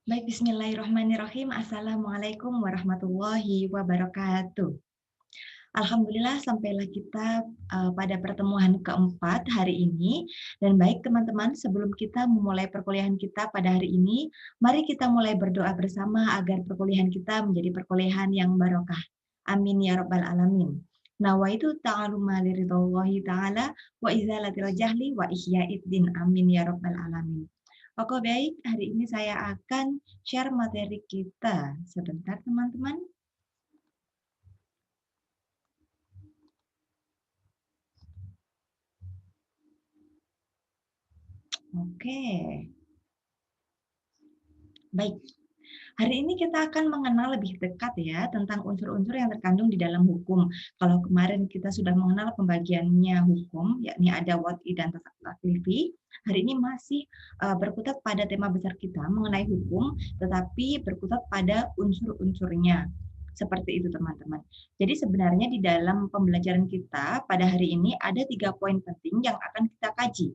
Baik, bismillahirrahmanirrahim. Assalamualaikum warahmatullahi wabarakatuh. Alhamdulillah sampailah kita pada pertemuan keempat hari ini. Dan baik teman-teman, sebelum kita memulai perkuliahan kita pada hari ini, mari kita mulai berdoa bersama agar perkuliahan kita menjadi perkuliahan yang barokah. Amin ya rabbal alamin. Nawaitu ta'aluma liridhallahi ta'ala wa izalatil jahli wa ihyaiddin. Amin ya rabbal alamin. Oke, baik. Hari ini saya akan share materi kita. Sebentar, teman-teman. Oke. Baik. Hari ini kita akan mengenal lebih dekat ya tentang unsur-unsur yang terkandung di dalam hukum. Kalau kemarin kita sudah mengenal pembagiannya hukum, yakni ada wad'i dan taklifi, hari ini masih berkutat pada tema besar kita mengenai hukum, tetapi berkutat pada unsur-unsurnya. Seperti itu teman-teman. Jadi sebenarnya di dalam pembelajaran kita pada hari ini ada 3 poin penting yang akan kita kaji.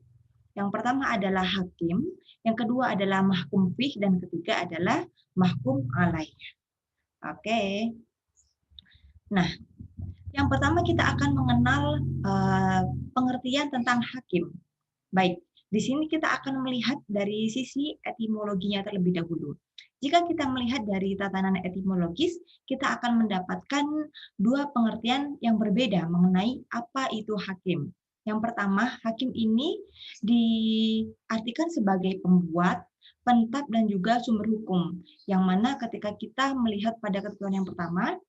Yang pertama adalah hakim, yang kedua adalah mahkum fih, dan ketiga adalah mahkum alaih. Oke. Nah, yang pertama kita akan mengenal pengertian tentang hakim. Baik, di sini kita akan melihat dari sisi etimologinya terlebih dahulu. Jika kita melihat dari tatanan etimologis, kita akan mendapatkan dua pengertian yang berbeda mengenai apa itu hakim. Yang pertama, hakim ini diartikan sebagai pembuat, penetap, dan juga sumber hukum. Yang mana ketika kita melihat pada ketentuan yang pertama,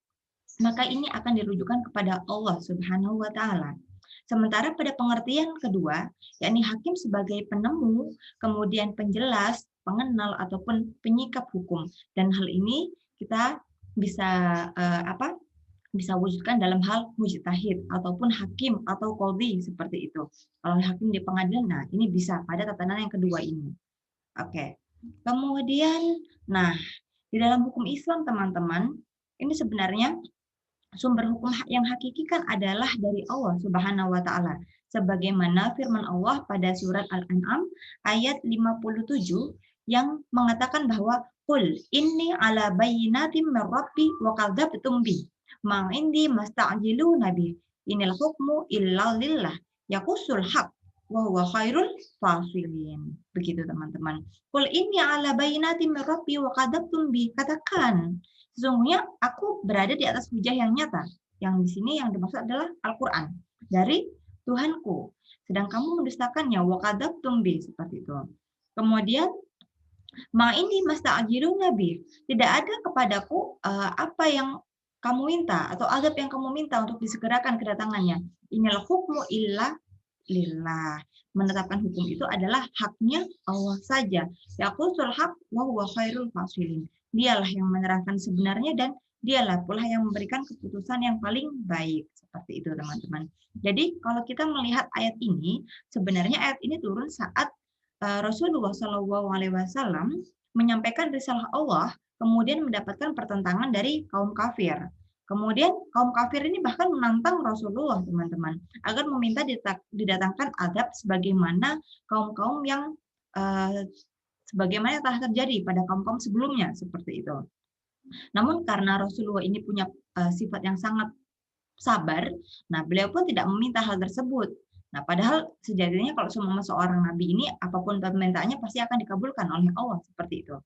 maka ini akan dirujukan kepada Allah Subhanahu wa Ta'ala. Sementara pada pengertian kedua, yakni hakim sebagai penemu, kemudian penjelas, pengenal, ataupun penyikap hukum. Dan hal ini kita bisa bisa wujudkan dalam hal mujtahid ataupun hakim atau qadhi seperti itu. Kalau hakim di pengadilan, nah ini bisa pada tatanan yang kedua ini. Oke. Kemudian, nah di dalam hukum Islam teman-teman, ini sebenarnya sumber hukum yang hakiki kan adalah dari Allah Subhanahu wa taala. Sebagaimana firman Allah pada surat Al-An'am ayat 57 yang mengatakan bahwa qul inni ala bayyinatin min rabbi wa kadzabtum bi ma indi masta'jiluna bi inil hukmu illa lillah yaqusul haq wa huwa khairul fasilin. Begitu teman-teman. Qul inni ala bayyinatin min rabbi wa kadzabtum bi, katakan sesungguhnya aku berada di atas hujah yang nyata. Yang di sini yang dimaksud adalah Al-Quran dari Tuhanku. Sedang kamu mendustakannya, wakadzabtum bi, seperti itu. Kemudian ma ini masta'jiluna bi, tidak ada kepadaku apa yang kamu minta atau azab yang kamu minta untuk disegerakan kedatangannya. Inil hukmu illa lillah. Menetapkan hukum itu adalah haknya Allah saja. Yaqusul haq wa huwa khairul fasilin. Dialah yang menerangkan sebenarnya dan dialah pula yang memberikan keputusan yang paling baik. Seperti itu teman-teman. Jadi kalau kita melihat ayat ini, sebenarnya ayat ini turun saat Rasulullah SAW menyampaikan risalah Allah, kemudian mendapatkan pertentangan dari kaum kafir. Kemudian kaum kafir ini bahkan menantang Rasulullah, teman-teman, agar meminta didatangkan azab sebagaimana kaum-kaum yang sebagaimana telah terjadi pada kaum-kaum sebelumnya, seperti itu. Namun karena Rasulullah ini punya sifat yang sangat sabar, nah beliau pun tidak meminta hal tersebut. Nah, padahal sejatinya kalau semua seorang nabi ini apapun permintaannya pasti akan dikabulkan oleh Allah, seperti itu.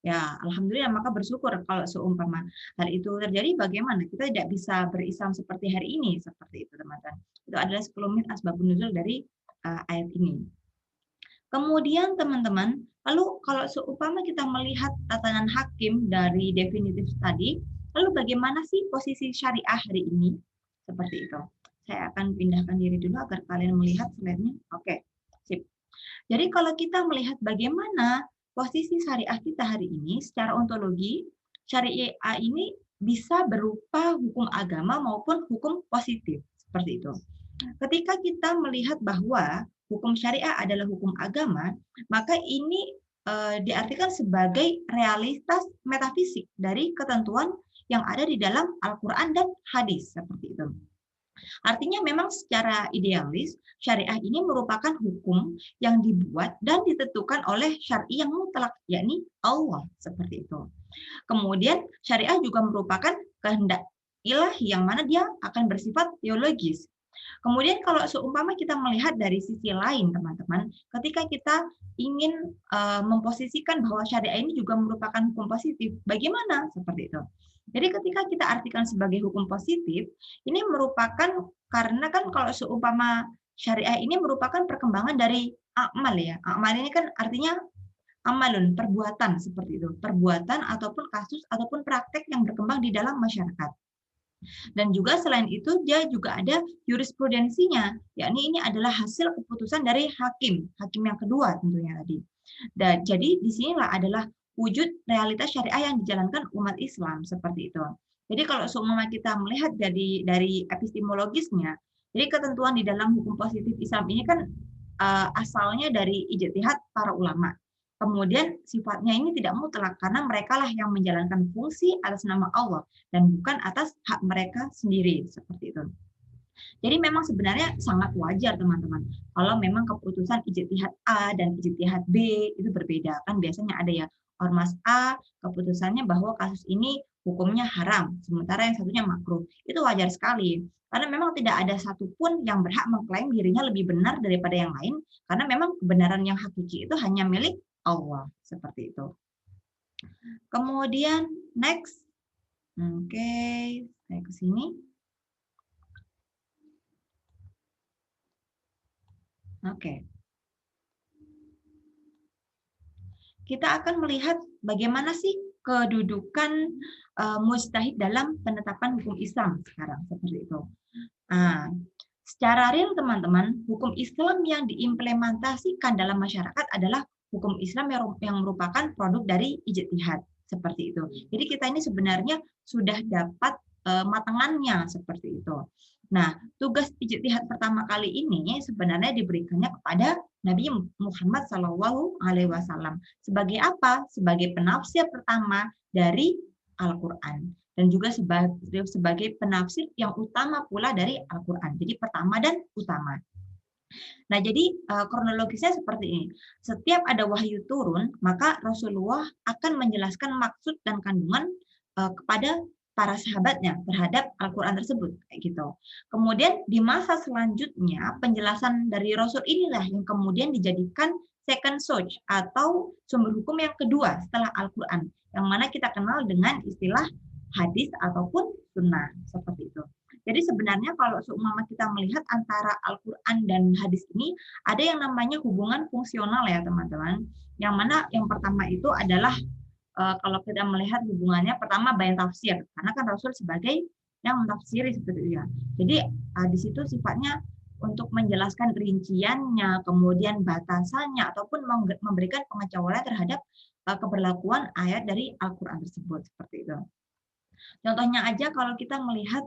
Ya, alhamdulillah, maka bersyukur kalau seumpama hal itu terjadi, bagaimana kita tidak bisa berislam seperti hari ini, seperti itu teman-teman. Itu adalah 10 menit asbabun nuzul dari ayat ini. Kemudian teman-teman, lalu kalau seumpama kita melihat tatanan hakim dari definitif tadi, lalu bagaimana sih posisi syariah hari ini? Seperti itu. Saya akan pindahkan diri dulu agar kalian melihat slide-nya. Oke, sip. Jadi kalau kita melihat bagaimana posisi syariah kita hari ini, secara ontologi, syariah ini bisa berupa hukum agama maupun hukum positif. Seperti itu. Ketika kita melihat bahwa hukum syariah adalah hukum agama, maka ini diartikan sebagai realitas metafisik dari ketentuan yang ada di dalam Al-Quran dan hadis, seperti itu. Artinya memang secara idealis, syariah ini merupakan hukum yang dibuat dan ditentukan oleh syar'i yang mutlak, yakni Allah, seperti itu. Kemudian syariah juga merupakan kehendak ilahi yang mana dia akan bersifat teologis. Kemudian kalau seumpama kita melihat dari sisi lain, teman-teman, ketika kita ingin memposisikan bahwa syariah ini juga merupakan hukum positif, bagaimana? Seperti itu. Jadi ketika kita artikan sebagai hukum positif, ini merupakan karena kan kalau seumpama syariah ini merupakan perkembangan dari amal ya. Amal ini kan artinya amalun, perbuatan seperti itu. Perbuatan ataupun kasus ataupun praktek yang berkembang di dalam masyarakat. Dan juga selain itu dia juga ada jurisprudensinya, yakni ini adalah hasil keputusan dari hakim yang kedua tentunya tadi. Dan jadi disinilah adalah wujud realitas syariah yang dijalankan umat Islam seperti itu. Jadi kalau seumpama kita melihat dari epistemologisnya, jadi ketentuan di dalam hukum positif Islam ini kan asalnya dari ijtihad para ulama. Kemudian sifatnya ini tidak mutlak karena mereka lah yang menjalankan fungsi atas nama Allah dan bukan atas hak mereka sendiri seperti itu. Jadi memang sebenarnya sangat wajar teman-teman kalau memang keputusan ijtihad A dan ijtihad B itu berbeda. Kan biasanya ada ya ormas A keputusannya bahwa kasus ini hukumnya haram, sementara yang satunya makruh. Itu wajar sekali. Karena memang tidak ada satupun yang berhak mengklaim dirinya lebih benar daripada yang lain, karena memang kebenaran yang hakiki itu hanya milik Allah, seperti itu. Kemudian next. Oke, saya ke sini. Oke. Kita akan melihat bagaimana sih kedudukan mujtahid dalam penetapan hukum Islam sekarang seperti itu. Nah, secara real teman-teman, hukum Islam yang diimplementasikan dalam masyarakat adalah hukum Islam yang merupakan produk dari ijtihad seperti itu. Jadi kita ini sebenarnya sudah dapat matangannya seperti itu. Nah, tugas ijtihad pertama kali ini sebenarnya diberikannya kepada Nabi Muhammad SAW. Sebagai apa? Sebagai penafsir pertama dari Al-Quran. Dan juga sebagai penafsir yang utama pula dari Al-Quran. Jadi pertama dan utama. Nah, jadi kronologisnya seperti ini. Setiap ada wahyu turun, maka Rasulullah akan menjelaskan maksud dan kandungan kepada para sahabatnya terhadap Al-Quran tersebut. Kayak gitu. Kemudian di masa selanjutnya, penjelasan dari Rasul inilah yang kemudian dijadikan second source atau sumber hukum yang kedua setelah Al-Quran. Yang mana kita kenal dengan istilah hadis ataupun sunnah. Seperti itu. Jadi sebenarnya kalau seumpama kita melihat antara Al-Quran dan hadis ini, ada yang namanya hubungan fungsional ya teman-teman. Yang mana yang pertama itu adalah kalau kita melihat hubungannya, pertama bayan tafsir. Karena kan Rasul sebagai yang mentafsiri seperti itu ya. Jadi di situ sifatnya untuk menjelaskan rinciannya, kemudian batasannya, ataupun memberikan pengecualian terhadap keberlakuan ayat dari Al-Quran tersebut. Seperti itu. Contohnya aja kalau kita melihat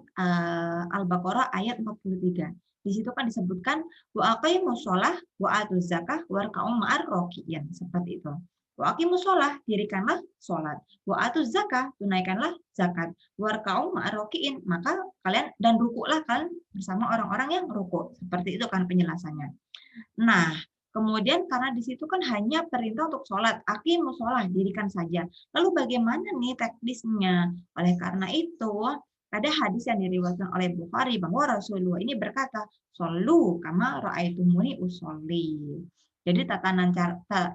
Al-Baqarah ayat 43. Di situ kan disebutkan wa aqimus shalah wa atuz zakah warka'u ma'ar rakiin, seperti itu. Wa aqimus shalah, dirikanlah salat. Wa atuz zakah, tunaikanlah zakat. Warka'u ma'ar rakiin, maka kalian dan rukuklah kalian bersama orang-orang yang rukuk. Seperti itu kan penjelasannya. Nah, kemudian karena di situ kan hanya perintah untuk sholat, aqimus sholat, dirikan saja. Lalu bagaimana nih teknisnya? Oleh karena itu, ada hadis yang diriwayatkan oleh Bukhari bahwa Rasulullah ini berkata, "Shollu kama ra'aitumuni usolli." Jadi tatanan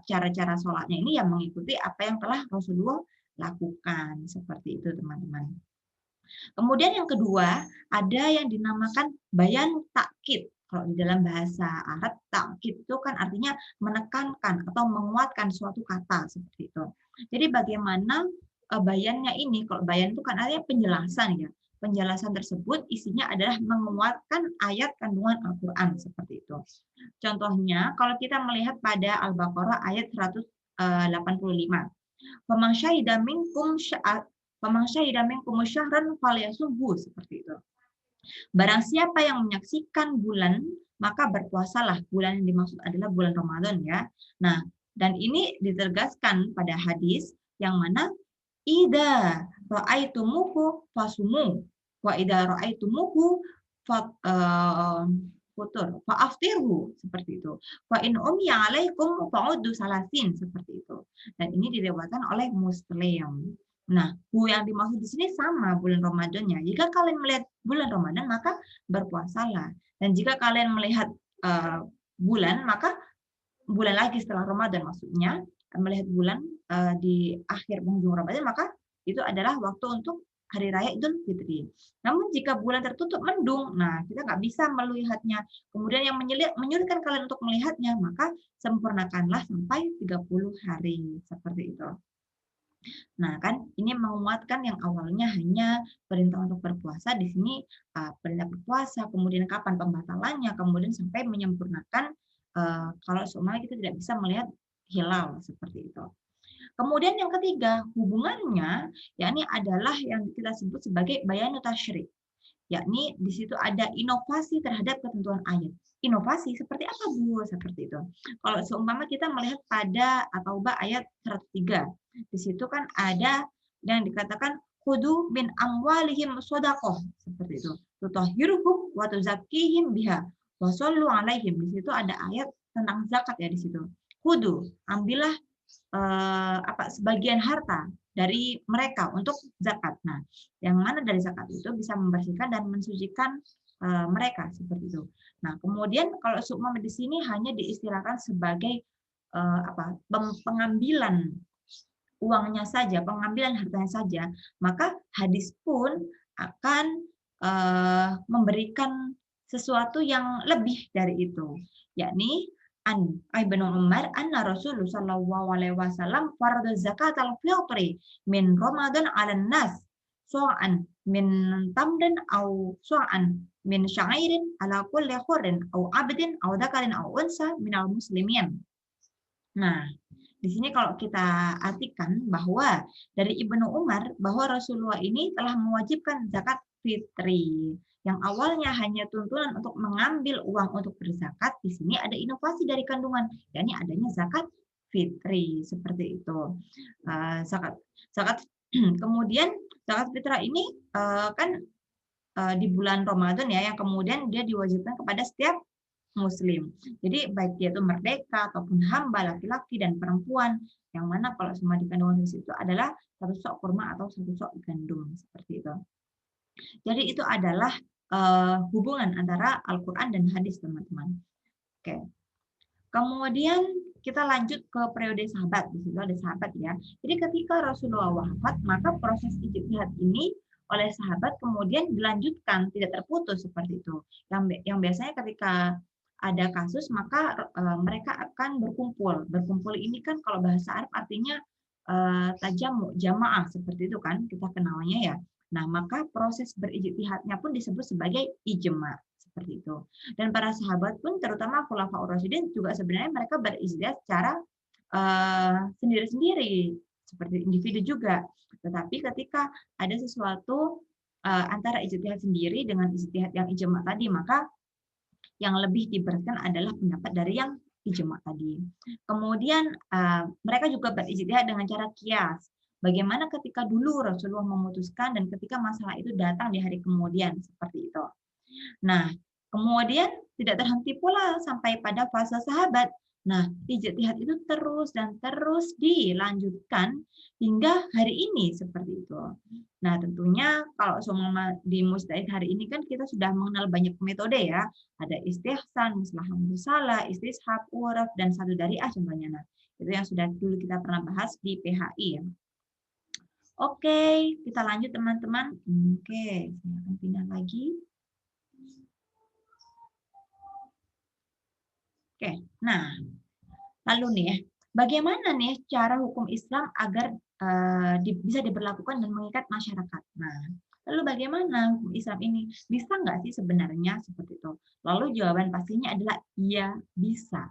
cara-cara sholatnya ini yang mengikuti apa yang telah Rasulullah lakukan. Seperti itu, teman-teman. Kemudian yang kedua, ada yang dinamakan bayan takkid. Kalau di dalam bahasa Arab, takkid itu kan artinya menekankan atau menguatkan suatu kata seperti itu. Jadi bagaimana bayannya ini? Kalau bayan itu kan artinya penjelasan ya. Penjelasan tersebut isinya adalah menguatkan ayat kandungan Al-Quran seperti itu. Contohnya, kalau kita melihat pada Al-Baqarah ayat 185. Faman syahida minkum syahran falyasumhu, seperti itu. Barang siapa yang menyaksikan bulan, maka berpuasalah. Bulan yang dimaksud adalah bulan Ramadan ya. Nah, dan ini ditegaskan pada hadis yang mana idza ra'aitumuhu fasumu wa idza ra'aitumuhu futur, fa'aftirhu, seperti itu. Fa in umiya 'alaikum fa'uddu salasin, seperti itu. Dan ini diriwayatkan oleh Muslim. Nah, yang dimaksud di sini sama bulan Ramadannya. Jika kalian melihat bulan Ramadan, maka berpuasalah. Dan jika kalian melihat bulan, maka bulan lagi setelah Ramadan, maksudnya melihat bulan di akhir penghujung Ramadan, maka itu adalah waktu untuk hari raya Idul Fitri. Namun jika bulan tertutup mendung, nah kita nggak bisa melihatnya. Kemudian yang menyulitkan kalian untuk melihatnya, maka sempurnakanlah sampai 30 hari, seperti itu. Nah, kan ini menguatkan yang awalnya hanya perintah untuk berpuasa, di sini perintah berpuasa, kemudian kapan pembatalannya, kemudian sampai menyempurnakan kalau seumpama kita tidak bisa melihat hilal, seperti itu. Kemudian yang ketiga, hubungannya yakni adalah yang kita sebut sebagai bayanu tasyrik. Yakni di situ ada inovasi terhadap ketentuan ayat. Inovasi seperti apa, Bu? Seperti itu. Kalau seumpama kita melihat pada At-Taubah ayat 103, di situ kan ada yang dikatakan khudu min amwalihim shadaqah, seperti itu. Tutahhiruhum wa tuzakkihim biha wa shallu alaihim. Di situ ada ayat tentang zakat ya di situ. Khudu, ambillah sebagian harta dari mereka untuk zakat. Nah, yang mana dari zakat itu bisa membersihkan dan mensucikan mereka, seperti itu. Nah, kemudian kalau seumpama di sini hanya diistilahkan sebagai pengambilan uangnya saja, pengambilan hartanya saja, maka hadis pun akan memberikan sesuatu yang lebih dari itu, yakni an Ibnu Umar anna Rasulullah sallallahu alaihi wasallam farada zakat al-fitri min Ramadan 'alan nas so'an min tamrin au so'an min sya'irin ala kulli hurrin au abdin au dzakarin au unsa minal muslimin. Nah, di sini kalau kita artikan bahwa dari Ibnu Umar bahwa Rasulullah ini telah mewajibkan zakat fitri. Yang awalnya hanya tuntunan untuk mengambil uang untuk berzakat, di sini ada inovasi dari kandungan, yakni adanya zakat fitri, seperti itu. Zakat kemudian zakat fitrah ini kan di bulan Ramadan ya, yang kemudian dia diwajibkan kepada setiap Muslim. Jadi baik dia itu merdeka ataupun hamba, laki-laki dan perempuan, yang mana kalau semua di kandungan di situ adalah satu sok kurma atau satu sok gandum, seperti itu. Jadi itu adalah hubungan antara Al-Quran dan hadis, teman-teman. Oke. Kemudian kita lanjut ke periode sahabat. Di situ ada sahabat ya. Jadi ketika Rasulullah wafat, maka proses ijtihad ini oleh sahabat kemudian dilanjutkan, tidak terputus seperti itu. Yang biasanya ketika ada kasus, maka mereka akan berkumpul. Berkumpul ini kan kalau bahasa Arab artinya tajamu, jamaah, seperti itu kan kita kenalnya ya. Nah, maka proses berijtihadnya pun disebut sebagai ijma, seperti itu. Dan para sahabat pun, terutama Khulafaur Rasyidin, juga sebenarnya mereka berijtihad secara sendiri-sendiri, seperti individu juga. Tetapi ketika ada sesuatu antara ijtihad sendiri dengan ijtihad yang ijma tadi, maka yang lebih diberatkan adalah pendapat dari yang ijma tadi. Kemudian mereka juga berijtihad dengan cara kias. Bagaimana ketika dulu Rasulullah memutuskan dan ketika masalah itu datang di hari kemudian, seperti itu. Nah, kemudian tidak terhenti pula sampai pada fase sahabat. Nah, ijtihad itu terus dan terus dilanjutkan hingga hari ini, seperti itu. Nah, tentunya kalau semua di mustahid hari ini kan kita sudah mengenal banyak metode ya. Ada istihsan, muslahah musalah, istishab, uraf, dan satu dari contohnya. Nah, itu yang sudah dulu kita pernah bahas di PHI ya. Oke, kita lanjut teman-teman. Oke, saya akan pindah lagi. Oke, nah lalu nih ya, bagaimana nih cara hukum Islam agar bisa diberlakukan dan mengikat masyarakat? Nah, lalu bagaimana hukum Islam ini? Bisa nggak sih sebenarnya seperti itu? Lalu jawaban pastinya adalah iya, bisa.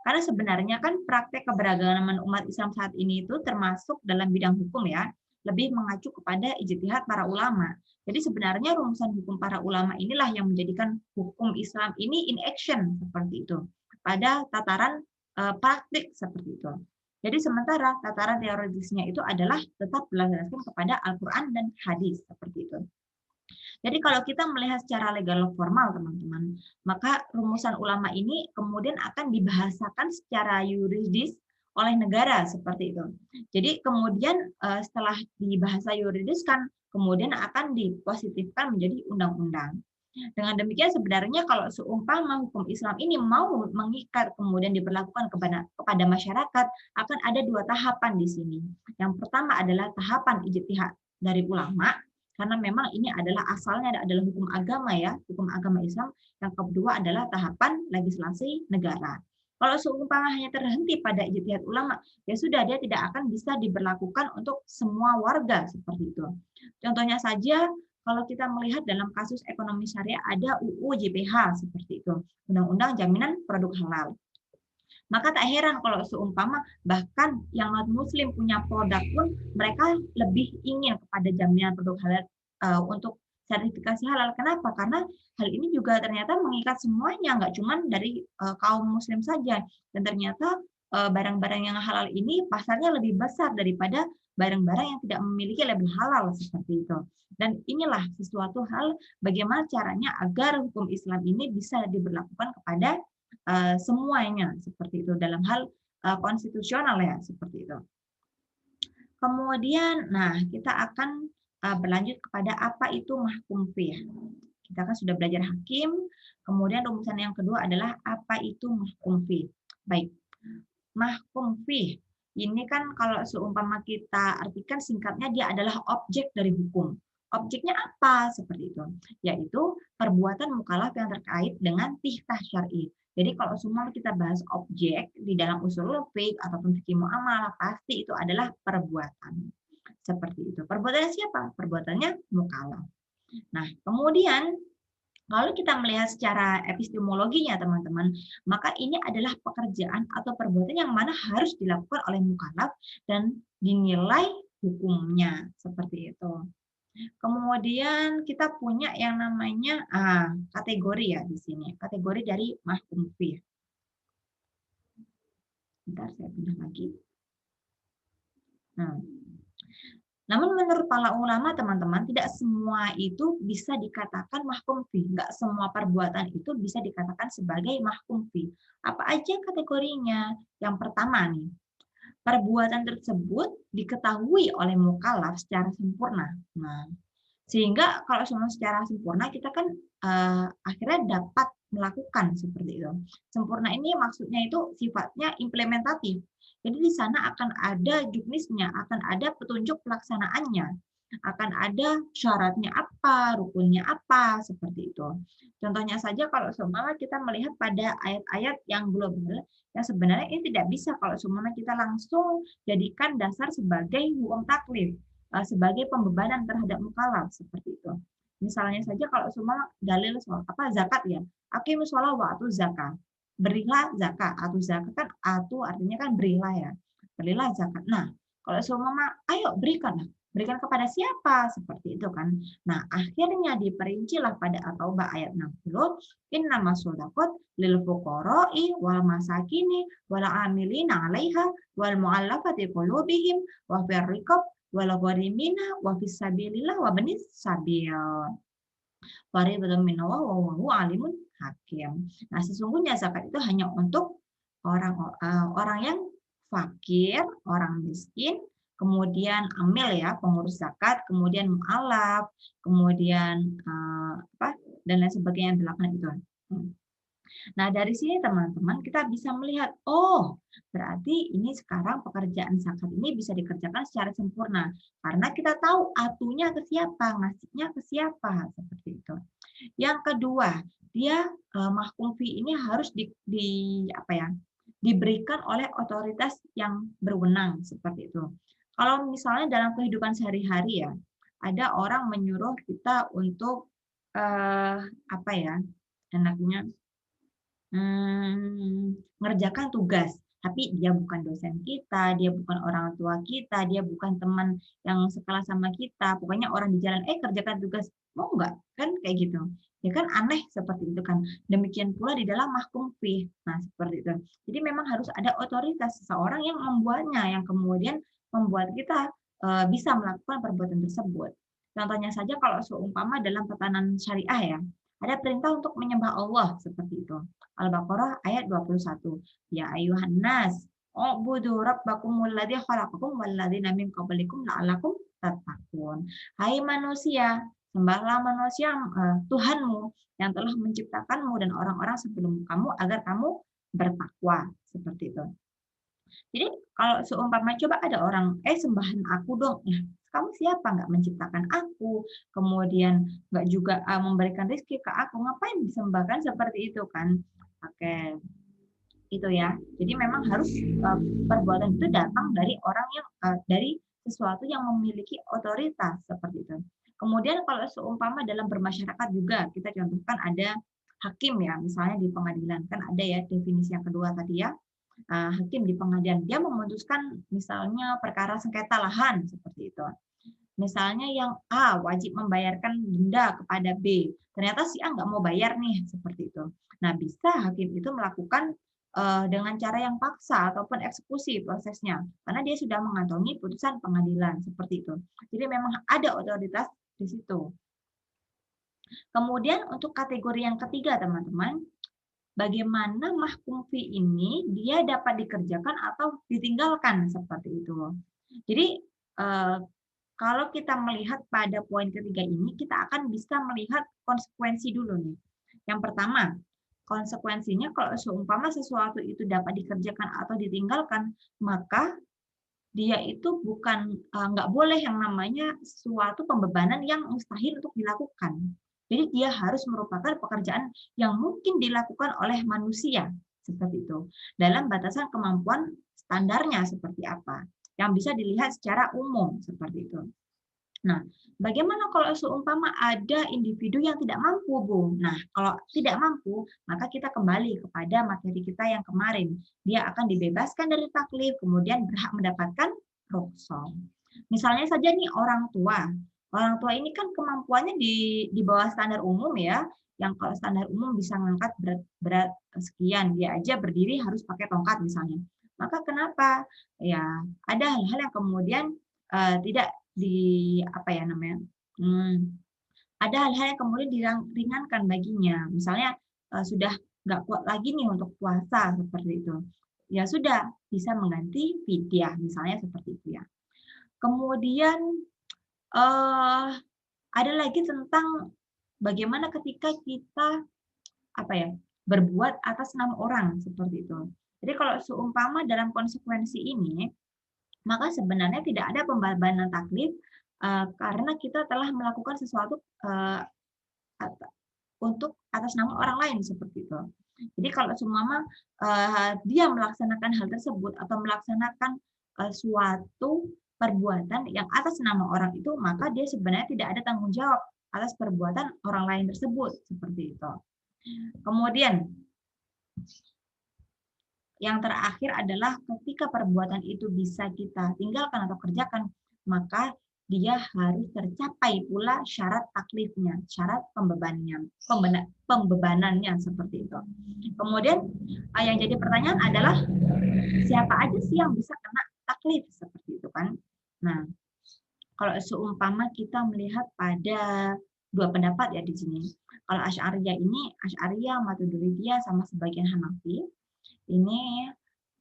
Karena sebenarnya kan praktek keberagaman umat Islam saat ini itu termasuk dalam bidang hukum ya, lebih mengacu kepada ijtihad para ulama. Jadi sebenarnya rumusan hukum para ulama inilah yang menjadikan hukum Islam ini in action seperti itu pada tataran praktik seperti itu. Jadi sementara tataran teoritisnya itu adalah tetap berdasarkan kepada Al-Quran dan hadis seperti itu. Jadi kalau kita melihat secara legal formal, teman-teman, maka rumusan ulama ini kemudian akan dibahasakan secara yuridis oleh negara seperti itu. Jadi kemudian setelah dibahasa yuridiskan, kemudian akan dipositifkan menjadi undang-undang. Dengan demikian sebenarnya kalau seumpama hukum Islam ini mau mengikat kemudian diberlakukan kepada masyarakat, akan ada dua tahapan di sini. Yang pertama adalah tahapan ijtihad dari ulama, karena memang ini adalah asalnya adalah hukum agama ya, hukum agama Islam. Yang kedua adalah tahapan legislasi negara. Kalau seumpama hanya terhenti pada ijtihad ulama, ya sudah dia tidak akan bisa diberlakukan untuk semua warga seperti itu. Contohnya saja kalau kita melihat dalam kasus ekonomi syariah ada UU JPH seperti itu, Undang-Undang Jaminan Produk Halal. Maka tak heran kalau seumpama bahkan yang non-muslim punya produk pun mereka lebih ingin kepada jaminan produk halal untuk sertifikasi halal. Kenapa? Karena hal ini juga ternyata mengikat semuanya, nggak cuma dari kaum muslim saja. Dan ternyata barang-barang yang halal ini pasarnya lebih besar daripada barang-barang yang tidak memiliki label halal seperti itu. Dan inilah sesuatu hal bagaimana caranya agar hukum Islam ini bisa diberlakukan kepada semuanya seperti itu dalam hal konstitusional ya seperti itu. Kemudian, nah kita akan berlanjut kepada apa itu mahkum fih. Kita kan sudah belajar hakim, kemudian rumusan yang kedua adalah apa itu mahkum fih. Baik, mahkum fih ini kan kalau seumpama kita artikan singkatnya dia adalah objek dari hukum. Objeknya apa? Seperti itu, yaitu perbuatan mukallaf yang terkait dengan tihkah syar'i. Jadi kalau semua kita bahas objek di dalam usul fiqh ataupun fikih muamalah pasti itu adalah perbuatan. Seperti itu. Perbuatannya siapa? Perbuatannya mukallaf. Nah, kemudian kalau kita melihat secara epistemologinya teman-teman, maka ini adalah pekerjaan atau perbuatan yang mana harus dilakukan oleh mukallaf dan dinilai hukumnya seperti itu. Kemudian kita punya yang namanya kategori ya di sini, kategori dari mahkum fih. Bentar saya pindah lagi. Nah, namun menurut para ulama teman-teman tidak semua itu bisa dikatakan mahkum fih. Enggak semua perbuatan itu bisa dikatakan sebagai mahkum fih. Apa aja kategorinya? Yang pertama nih, perbuatan tersebut diketahui oleh mukallaf secara sempurna. Nah, sehingga kalau semua secara sempurna kita kan akhirnya dapat melakukan seperti itu. Sempurna ini maksudnya itu sifatnya implementatif. Jadi di sana akan ada juknisnya, akan ada petunjuk pelaksanaannya, akan ada syaratnya apa, rukunnya apa, seperti itu. Contohnya saja kalau seumpama kita melihat pada ayat-ayat yang global, yang sebenarnya ini tidak bisa kalau seumpama kita langsung jadikan dasar sebagai hukum taklif, sebagai pembebanan terhadap mukallaf seperti itu. Misalnya saja kalau semua dalil soal apa zakat ya, aqimus shalah wa atuz zakat. Berilah zakat, atau zakat kan atu artinya kan berilah ya. Berilah zakat. Nah, kalau semua ayo berikan. Berikan kepada siapa? Seperti itu kan. Nah, akhirnya diperincilah pada At-Taubah ayat 60, innamas shadaqat lil fuqara'i wal masakini wal amilina 'alaiha wal mu'allafati qulubihim wa fir riqab wal gharimina wa fis sabilillah wa banis sabil. Fariidatan minallah wallahu alimun hakim. Nah, sesungguhnya zakat itu hanya untuk orang yang fakir, orang miskin, kemudian amil ya, pengurus zakat, kemudian mu'alaf, kemudian dan lain sebagainya yang dilakukan itu. Nah, dari sini teman-teman kita bisa melihat, oh, berarti ini sekarang pekerjaan zakat ini bisa dikerjakan secara sempurna. Karena kita tahu atunya ke siapa, ngasihnya ke siapa, seperti itu. Yang kedua, dia mahkum fih ini harus diberikan oleh otoritas yang berwenang, seperti itu. Kalau misalnya dalam kehidupan sehari-hari ya, ada orang menyuruh kita untuk enaknya ngerjakan tugas, tapi dia bukan dosen kita, dia bukan orang tua kita, dia bukan teman yang sekelas sama kita, pokoknya orang di jalan, kerjakan tugas, mau nggak? Kan kayak gitu. Ya kan aneh seperti itu kan. Demikian pula di dalam mahkum fih. Nah, seperti itu. Jadi memang harus ada otoritas seseorang yang membuatnya, yang kemudian membuat kita bisa melakukan perbuatan tersebut. Contohnya saja kalau seumpama dalam tatanan syariah ya, ada perintah untuk menyembah Allah seperti itu. Al-Baqarah ayat 21. Ya ayuhan nas, ubudu rabbakumul ladzi khalaqakum wal ladzina min qablikum la'allakum tattaqun. Hai manusia, sembahlah manusia Tuhanmu yang telah menciptakanmu dan orang-orang sebelum kamu agar kamu bertakwa seperti itu. Jadi kalau seumpama coba ada orang, sembahan aku dong. Ya, kamu siapa nggak menciptakan aku, kemudian nggak juga memberikan rezeki ke aku, ngapain disembahkan seperti itu kan? Oke, itu ya. Jadi memang harus perbuatan itu datang dari orang yang dari sesuatu yang memiliki otoritas seperti itu. Kemudian kalau seumpama dalam bermasyarakat juga kita contohkan ada hakim ya, misalnya di pengadilan kan ada ya definisi yang kedua tadi ya, hakim di pengadilan dia memutuskan misalnya perkara sengketa lahan seperti itu. Misalnya yang A wajib membayarkan denda kepada B, ternyata si A nggak mau bayar nih seperti itu. Nah bisa hakim itu melakukan dengan cara yang paksa ataupun eksekusi prosesnya, karena dia sudah mengantongi putusan pengadilan seperti itu. Jadi memang ada otoritas di situ. Kemudian untuk kategori yang ketiga teman-teman, bagaimana mahkum fi ini dia dapat dikerjakan atau ditinggalkan seperti itu. Jadi kalau kita melihat pada poin ketiga ini, kita akan bisa melihat konsekuensi dulu nih. Yang pertama, konsekuensinya kalau seumpama sesuatu itu dapat dikerjakan atau ditinggalkan, maka dia itu bukan nggak boleh yang namanya suatu pembebanan yang mustahil untuk dilakukan. Jadi dia harus merupakan pekerjaan yang mungkin dilakukan oleh manusia seperti itu dalam batasan kemampuan standarnya seperti apa yang bisa dilihat secara umum seperti itu. Nah, bagaimana kalau seumpama ada individu yang tidak mampu, Bu? Nah, kalau tidak mampu, maka kita kembali kepada materi kita yang kemarin. Dia akan dibebaskan dari taklif, kemudian berhak mendapatkan rukhsah. Misalnya saja nih orang tua. Orang tua ini kan kemampuannya di bawah standar umum ya. Yang kalau standar umum bisa mengangkat berat sekian, dia aja berdiri harus pakai tongkat misalnya. Maka kenapa? Ya, ada hal-hal yang kemudian tidak di apa ya namanya, ada hal-hal yang kemudian diringankan baginya. Misalnya sudah nggak kuat lagi nih untuk puasa seperti itu. Ya sudah bisa mengganti fidyah misalnya seperti itu ya. Kemudian ada lagi tentang bagaimana ketika kita apa ya berbuat atas nama orang seperti itu. Jadi kalau seumpama dalam konsekuensi ini, maka sebenarnya tidak ada pembebanan taklif karena kita telah melakukan sesuatu untuk atas nama orang lain seperti itu. Jadi kalau seumpama dia melaksanakan hal tersebut atau melaksanakan suatu perbuatan yang atas nama orang itu, maka dia sebenarnya tidak ada tanggung jawab atas perbuatan orang lain tersebut seperti itu. Kemudian yang terakhir adalah ketika perbuatan itu bisa kita tinggalkan atau kerjakan, maka dia harus tercapai pula syarat taklifnya, syarat pembebanannya seperti itu. Kemudian yang jadi pertanyaan adalah siapa aja sih yang bisa kena taklif seperti itu kan? Nah, kalau seumpama kita melihat pada dua pendapat ya di sini. Kalau Asy'ariyah ini, Asy'ariyah, Maturidiyah sama sebagian Hanafi, ini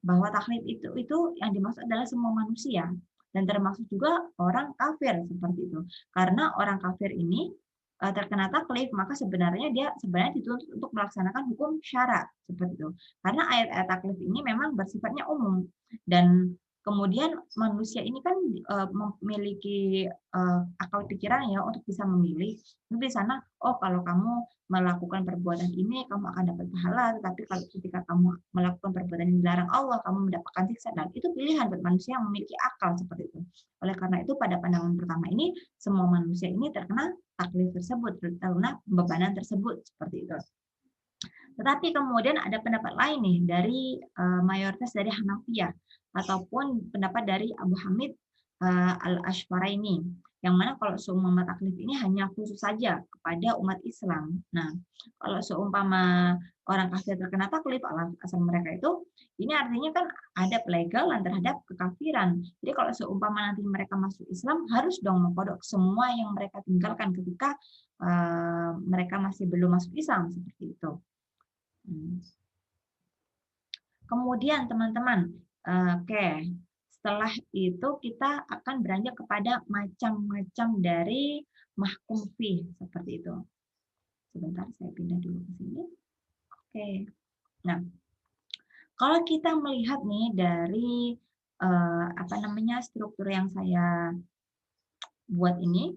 bahwa taklif itu yang dimaksud adalah semua manusia dan termasuk juga orang kafir seperti itu. Karena orang kafir ini terkena taklif, maka sebenarnya dia dituntut untuk melaksanakan hukum syara seperti itu. Karena ayat-ayat taklif ini memang bersifatnya umum dan kemudian manusia ini kan memiliki akal pikiran ya untuk bisa memilih. Jadi di sana, oh kalau kamu melakukan perbuatan ini kamu akan dapat pahala, tetapi kalau ketika kamu melakukan perbuatan yang dilarang Allah, kamu mendapatkan siksa. Dan itu pilihan buat manusia yang memiliki akal seperti itu. Oleh karena itu pada pandangan pertama ini semua manusia ini terkena taklif tersebut, terkena pembebanan tersebut seperti itu. Tetapi kemudian ada pendapat lain nih dari mayoritas dari Hanafiyah ataupun pendapat dari Abu Hamid al-Ash'araini. Yang mana kalau seumpama taklif ini hanya khusus saja kepada umat Islam. Nah, kalau seumpama orang kafir terkena taklif, alasan mereka itu, ini artinya kan ada pelegalan terhadap kekafiran. Jadi kalau seumpama nanti mereka masuk Islam, harus dong mengkodok semua yang mereka tinggalkan ketika mereka masih belum masuk Islam, seperti itu. Kemudian teman-teman, oke, setelah itu kita akan beranjak kepada macam-macam dari mahkum fih, seperti itu. Sebentar, saya pindah dulu ke sini. Oke. Nah, kalau kita melihat nih dari struktur yang saya buat ini,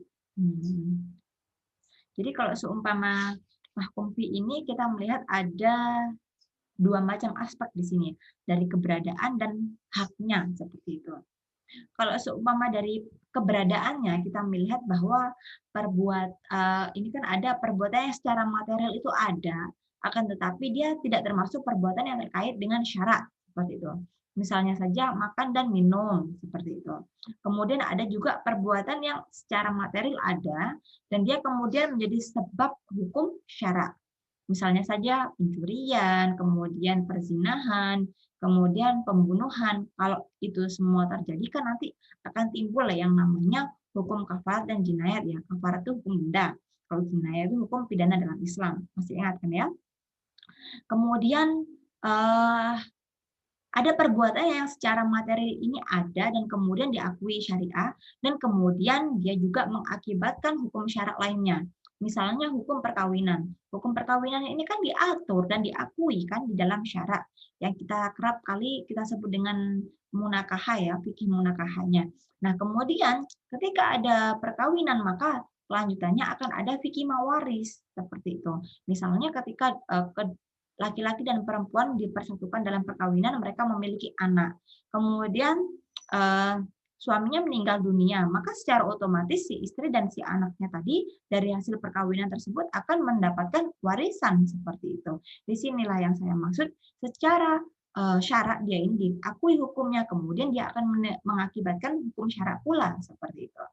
jadi kalau seumpama mahkum fih ini kita melihat ada dua macam aspek di sini, dari keberadaan dan haknya, seperti itu. Kalau seumpama dari keberadaannya kita melihat bahwa ini kan ada perbuatan yang secara material itu ada, akan tetapi dia tidak termasuk perbuatan yang terkait dengan syarak, seperti itu. Misalnya saja makan dan minum, seperti itu. Kemudian ada juga perbuatan yang secara material ada dan dia kemudian menjadi sebab hukum syarak. Misalnya saja pencurian, kemudian perzinahan, kemudian pembunuhan. Kalau itu semua terjadi kan nanti akan timbul yang namanya hukum kafarat dan jinayat ya. Kafarat itu hukum denda. Kalau jinayat itu hukum pidana dalam Islam. Masih ingat kan ya? Kemudian ada perbuatan yang secara materi ini ada dan kemudian diakui syariah dan kemudian dia juga mengakibatkan hukum syarak lainnya. Misalnya hukum perkawinan. Hukum perkawinan ini kan diatur dan diakui kan di dalam syarak yang kita kerap kali kita sebut dengan munakahah ya, fikih munakahahnya. Nah, kemudian ketika ada perkawinan maka kelanjutannya akan ada fikih mawaris seperti itu. Misalnya ketika laki-laki dan perempuan dipersatukan dalam perkawinan, mereka memiliki anak. Kemudian suaminya meninggal dunia, maka secara otomatis si istri dan si anaknya tadi dari hasil perkawinan tersebut akan mendapatkan warisan seperti itu. Disinilah yang saya maksud, secara syarak dia ini diakui hukumnya, kemudian dia akan mengakibatkan hukum syarak pula seperti itu.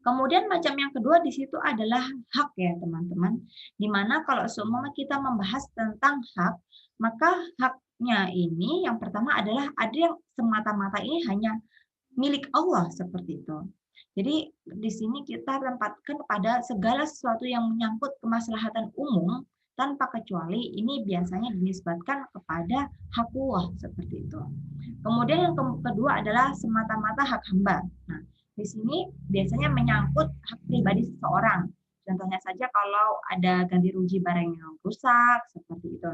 Kemudian macam yang kedua di situ adalah hak ya teman-teman. Dimana kalau seumpama kita membahas tentang hak, maka haknya ini yang pertama adalah ada yang semata-mata ini hanya milik Allah seperti itu. Jadi di sini kita tempatkan pada segala sesuatu yang menyangkut kemaslahatan umum tanpa kecuali ini biasanya dinisbatkan kepada hak Allah seperti itu. Kemudian yang kedua adalah semata-mata hak hamba. Nah, di sini biasanya menyangkut hak pribadi seseorang. Contohnya saja kalau ada ganti rugi barang yang rusak, seperti itu.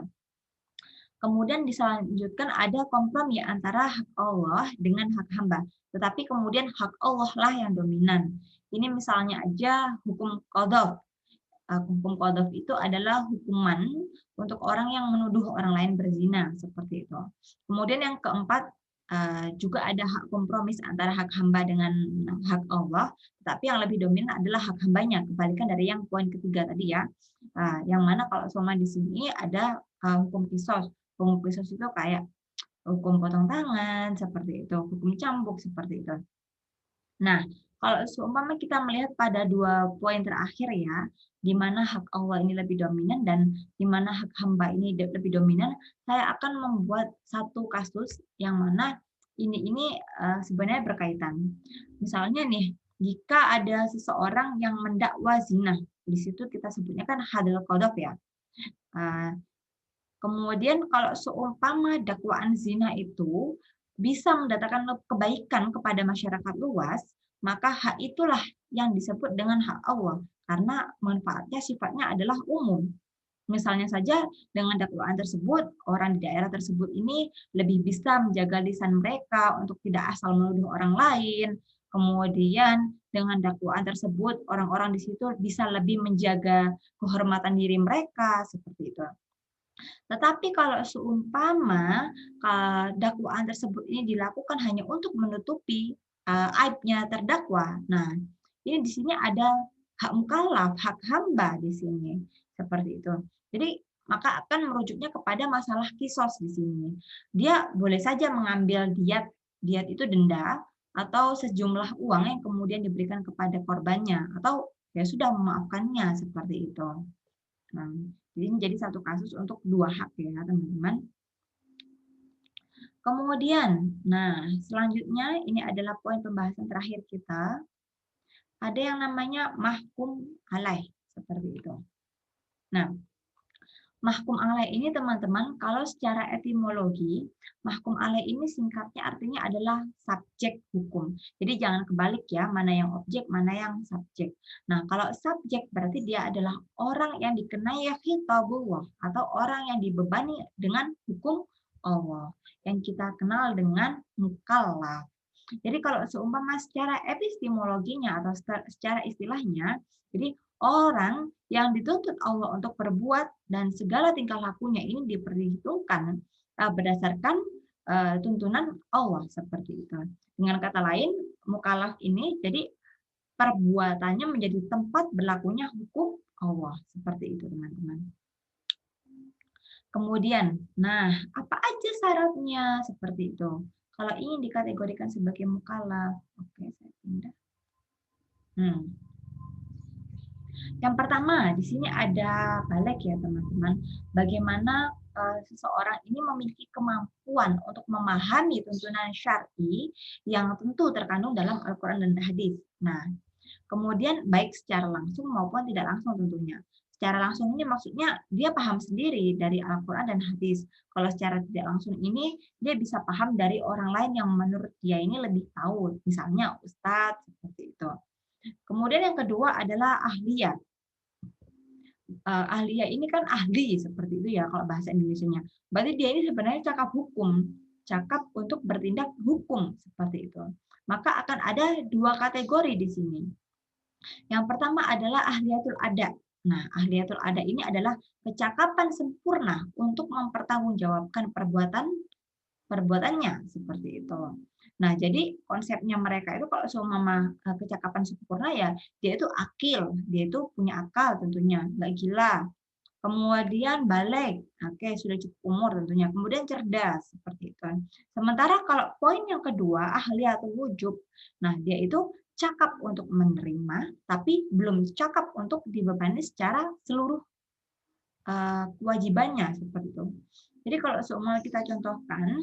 Kemudian dilanjutkan ada kompromi antara hak Allah dengan hak hamba. Tetapi kemudian hak Allah lah yang dominan. Ini misalnya aja hukum qadhaf. Hukum qadhaf itu adalah hukuman untuk orang yang menuduh orang lain berzina, seperti itu. Kemudian yang keempat, juga ada hak kompromis antara hak hamba dengan hak Allah, tapi yang lebih dominan adalah hak hambanya, kebalikan dari yang poin ketiga tadi ya. Yang mana kalau semua di sini ada hukum kisos. Hukum kisos itu kayak hukum potong tangan, seperti itu, hukum cambuk, seperti itu. Nah, kalau seumpama kita melihat pada dua poin terakhir ya, di mana hak Allah ini lebih dominan dan di mana hak hamba ini lebih dominan, saya akan membuat satu kasus yang mana ini sebenarnya berkaitan. Misalnya nih, jika ada seseorang yang mendakwa zina, di situ kita sebutnya kan hadal qadhaf ya. Kemudian kalau seumpama dakwaan zina itu bisa mendatangkan kebaikan kepada masyarakat luas, maka hak itulah yang disebut dengan hak Allah karena manfaatnya sifatnya adalah umum. Misalnya saja dengan dakwaan tersebut, orang di daerah tersebut ini lebih bisa menjaga lisan mereka untuk tidak asal menuduh orang lain. Kemudian dengan dakwaan tersebut, orang-orang di situ bisa lebih menjaga kehormatan diri mereka, seperti itu. Tetapi kalau seumpama dakwaan tersebut ini dilakukan hanya untuk menutupi aibnya terdakwa. Nah, ini di sini ada hak mukallaf, hak hamba di sini. Seperti itu. Jadi maka akan merujuknya kepada masalah kisos di sini. Dia boleh saja mengambil diat itu denda, atau sejumlah uang yang kemudian diberikan kepada korbannya, atau ya sudah memaafkannya seperti itu. Nah, jadi ini jadi satu kasus untuk dua hak ya teman-teman. Kemudian, nah selanjutnya ini adalah poin pembahasan terakhir kita. Ada yang namanya mahkum alaih seperti itu. Nah, mahkum alaih ini teman-teman, kalau secara etimologi, mahkum alaih ini singkatnya artinya adalah subjek hukum. Jadi jangan kebalik ya, mana yang objek, mana yang subjek. Nah, kalau subjek berarti dia adalah orang yang dikenai khitabullah atau orang yang dibebani dengan hukum Allah yang kita kenal dengan mukallaf. Jadi kalau seumpama secara epistemologinya atau secara istilahnya, jadi orang yang dituntut Allah untuk berbuat dan segala tingkah lakunya ini diperhitungkan berdasarkan tuntunan Allah seperti itu. Dengan kata lain, mukallaf ini jadi perbuatannya menjadi tempat berlakunya hukum Allah seperti itu, teman-teman. Kemudian, nah apa aja syaratnya seperti itu? Kalau ingin dikategorikan sebagai mukallaf, oke saya pindah. Yang pertama di sini ada balik ya teman-teman. Bagaimana seseorang ini memiliki kemampuan untuk memahami tuntunan syar'i yang tentu terkandung dalam Al-Quran dan Hadis. Nah, kemudian baik secara langsung maupun tidak langsung tentunya. Secara langsung ini maksudnya dia paham sendiri dari Al-Quran dan Hadis. Kalau secara tidak langsung ini dia bisa paham dari orang lain yang menurut dia ini lebih tahu. Misalnya ustadz seperti itu. Kemudian yang kedua adalah ahliyah. Ahliyah ini kan ahli seperti itu ya kalau bahasa Indonesianya. Berarti dia ini sebenarnya cakap hukum, cakap untuk bertindak hukum seperti itu. Maka akan ada dua kategori di sini. Yang pertama adalah ahliyatul ada. Nah, ahliyatul ada ini adalah kecakapan sempurna untuk mempertanggungjawabkan perbuatannya seperti itu. Nah, jadi konsepnya mereka itu kalau seumpama kecakapan sempurna ya, dia itu akil, dia itu punya akal tentunya, nggak gila. Kemudian balik, oke sudah cukup umur tentunya. Kemudian cerdas seperti itu. Sementara kalau poin yang kedua ahliyatul wujub, nah dia itu cakap untuk menerima, tapi belum cakap untuk dibebani secara seluruh kewajibannya seperti itu. Jadi kalau seumpama kita contohkan,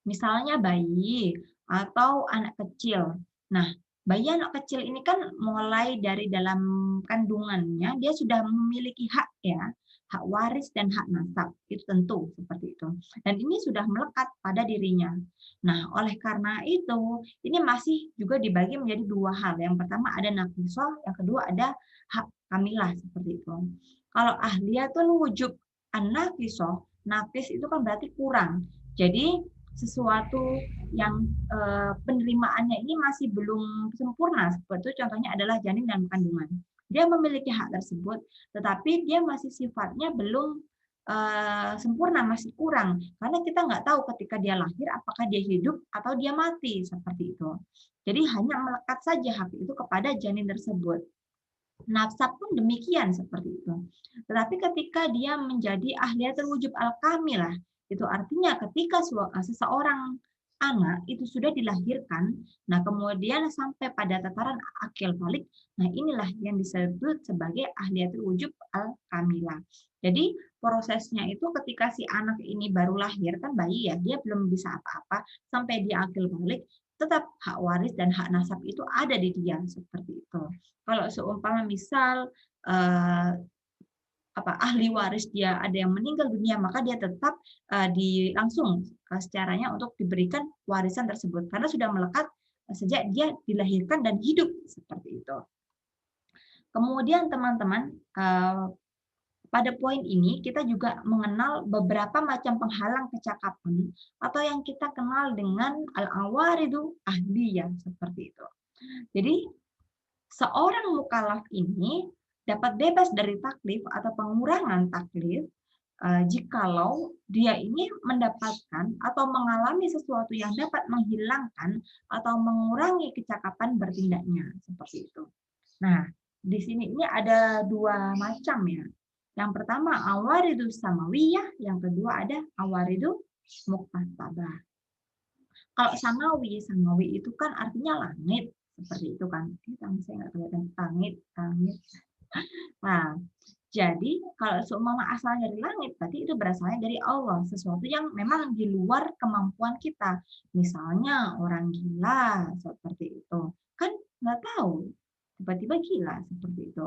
misalnya bayi atau anak kecil. Nah, bayi anak kecil ini kan mulai dari dalam kandungannya dia sudah memiliki hak ya, hak waris dan hak nasab. Itu tentu seperti itu. Dan ini sudah melekat pada dirinya. Nah, oleh karena itu, ini masih juga dibagi menjadi dua hal. Yang pertama ada naqisoh, yang kedua ada hak kamilah seperti itu. Kalau ahliyatul wujub an-naqisoh, naqis itu kan berarti kurang. Jadi sesuatu yang penerimaannya ini masih belum sempurna. Seperti itu contohnya adalah janin dalam kandungan. Dia memiliki hak tersebut, tetapi dia masih sifatnya belum sempurna, masih kurang. Karena kita nggak tahu ketika dia lahir apakah dia hidup atau dia mati seperti itu. Jadi hanya melekat saja hak itu kepada janin tersebut. Nasab pun demikian seperti itu. Tetapi ketika dia menjadi ahliyatul wujub al-kamilah, itu artinya ketika seseorang anak itu sudah dilahirkan, nah kemudian sampai pada tataran akil balik, nah inilah yang disebut sebagai ahliyatul wujub al-kamilah. Jadi prosesnya itu ketika si anak ini baru lahir, kan bayi ya, dia belum bisa apa-apa, sampai dia akil balik, tetap hak waris dan hak nasab itu ada di dia, seperti itu. Kalau seumpama misal ahli waris dia ada yang meninggal dunia, maka dia tetap langsung secaranya untuk diberikan warisan tersebut karena sudah melekat sejak dia dilahirkan dan hidup seperti itu. Kemudian teman-teman pada poin ini kita juga mengenal beberapa macam penghalang kecakapan atau yang kita kenal dengan al-awaridu ahliyah seperti itu. Jadi seorang mukallaf ini dapat bebas dari taklif atau pengurangan taklif jikalau dia ini mendapatkan atau mengalami sesuatu yang dapat menghilangkan atau mengurangi kecakapan bertindaknya seperti itu. Nah, di sini ini ada dua macam ya. Yang pertama awaridus samawiyah, yang kedua ada awaridus muktasabah. Kalau samawi, samawi itu kan artinya langit, seperti itu kan. Tangan saya nggak kelihatan, langit, langit. Nah, jadi kalau seumpama asalnya dari langit, berarti itu berasalnya dari Allah, sesuatu yang memang di luar kemampuan kita. Misalnya orang gila, seperti itu. Kan nggak tahu, tiba-tiba gila, seperti itu.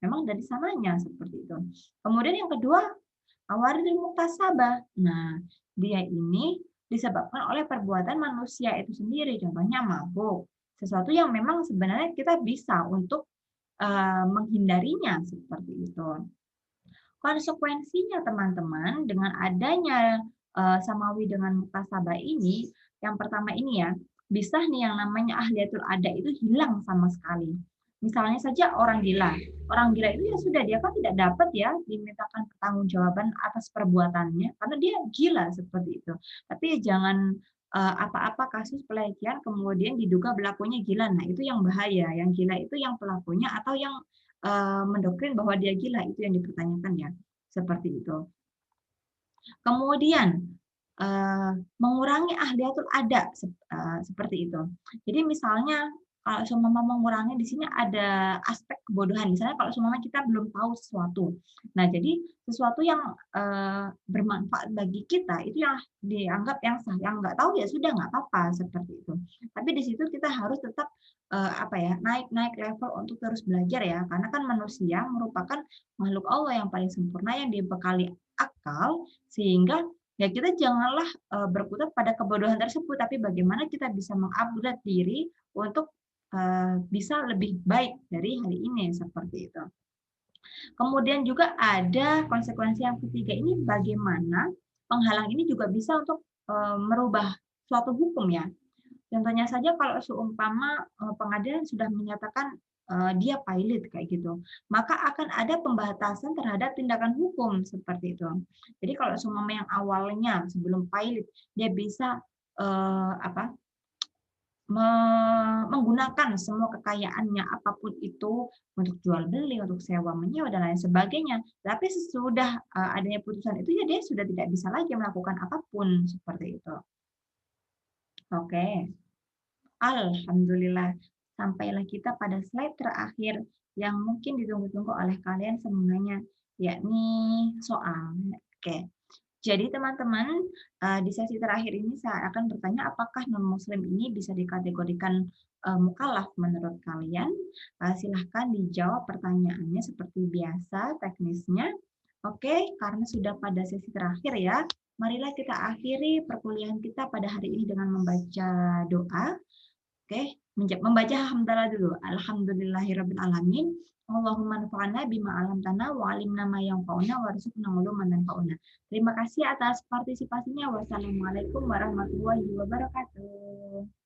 Memang dari sananya, seperti itu. Kemudian yang kedua, awaridul muktasabah. Nah, dia ini disebabkan oleh perbuatan manusia itu sendiri, contohnya mabuk. Sesuatu yang memang sebenarnya kita bisa untuk menghindarinya, seperti itu. Konsekuensinya teman-teman dengan adanya samawi dengan muktasabah ini, yang pertama ini ya, bisa nih yang namanya ahliyatul ada itu hilang sama sekali. Misalnya saja orang gila itu ya sudah dia kan tidak dapat ya dimintakan pertanggungjawaban atas perbuatannya karena dia gila seperti itu. Tapi ya jangan apa-apa kasus pelecehan kemudian diduga pelakunya gila. Nah, itu yang bahaya. Yang gila itu yang pelakunya atau yang mendoktrin bahwa dia gila, itu yang dipertanyakan ya, seperti itu. Kemudian, mengurangi ahliyatul ada, seperti itu. Jadi misalnya kalau seumpama mengurangi di sini ada aspek kebodohan, misalnya kalau seumpama kita belum tahu sesuatu. Nah, jadi sesuatu yang, bermanfaat bagi kita itu yang dianggap yang sah, yang nggak tahu ya sudah nggak apa-apa, seperti itu. Tapi di situ kita harus tetap, apa ya, naik level untuk terus belajar ya, karena kan manusia merupakan makhluk Allah yang paling sempurna yang dibekali akal, sehingga ya kita janganlah berkutat pada kebodohan tersebut, tapi bagaimana kita bisa mengupgrade diri untuk bisa lebih baik dari hari ini, seperti itu. Kemudian juga ada konsekuensi yang ketiga ini bagaimana penghalang ini juga bisa untuk merubah suatu hukum ya. Contohnya saja kalau seumpama pengadilan sudah menyatakan dia pilot kayak gitu, maka akan ada pembatasan terhadap tindakan hukum seperti itu. Jadi kalau seumpama yang awalnya sebelum pilot dia bisa apa menggunakan semua kekayaannya apapun itu untuk jual beli, untuk sewa menyewa dan lain sebagainya. Tapi sesudah adanya putusan itu ya dia sudah tidak bisa lagi melakukan apapun seperti itu. Oke. Alhamdulillah, sampailah kita pada slide terakhir yang mungkin ditunggu-tunggu oleh kalian semuanya, yakni soal. Oke. Jadi teman-teman, di sesi terakhir ini saya akan bertanya apakah non-muslim ini bisa dikategorikan mukallaf menurut kalian? Silahkan dijawab pertanyaannya seperti biasa teknisnya. Oke, karena sudah pada sesi terakhir ya, marilah kita akhiri perkuliahan kita pada hari ini dengan membaca doa. Oke, membaca hamdalah dulu. Alhamdulillahirabbil alamin. Allahumma anfa'na bima 'allamtana wa 'allimna ma yanfa'una warzuqna 'uluman yanfa'una. Terima kasih atas partisipasinya. Wassalamualaikum warahmatullahi wabarakatuh.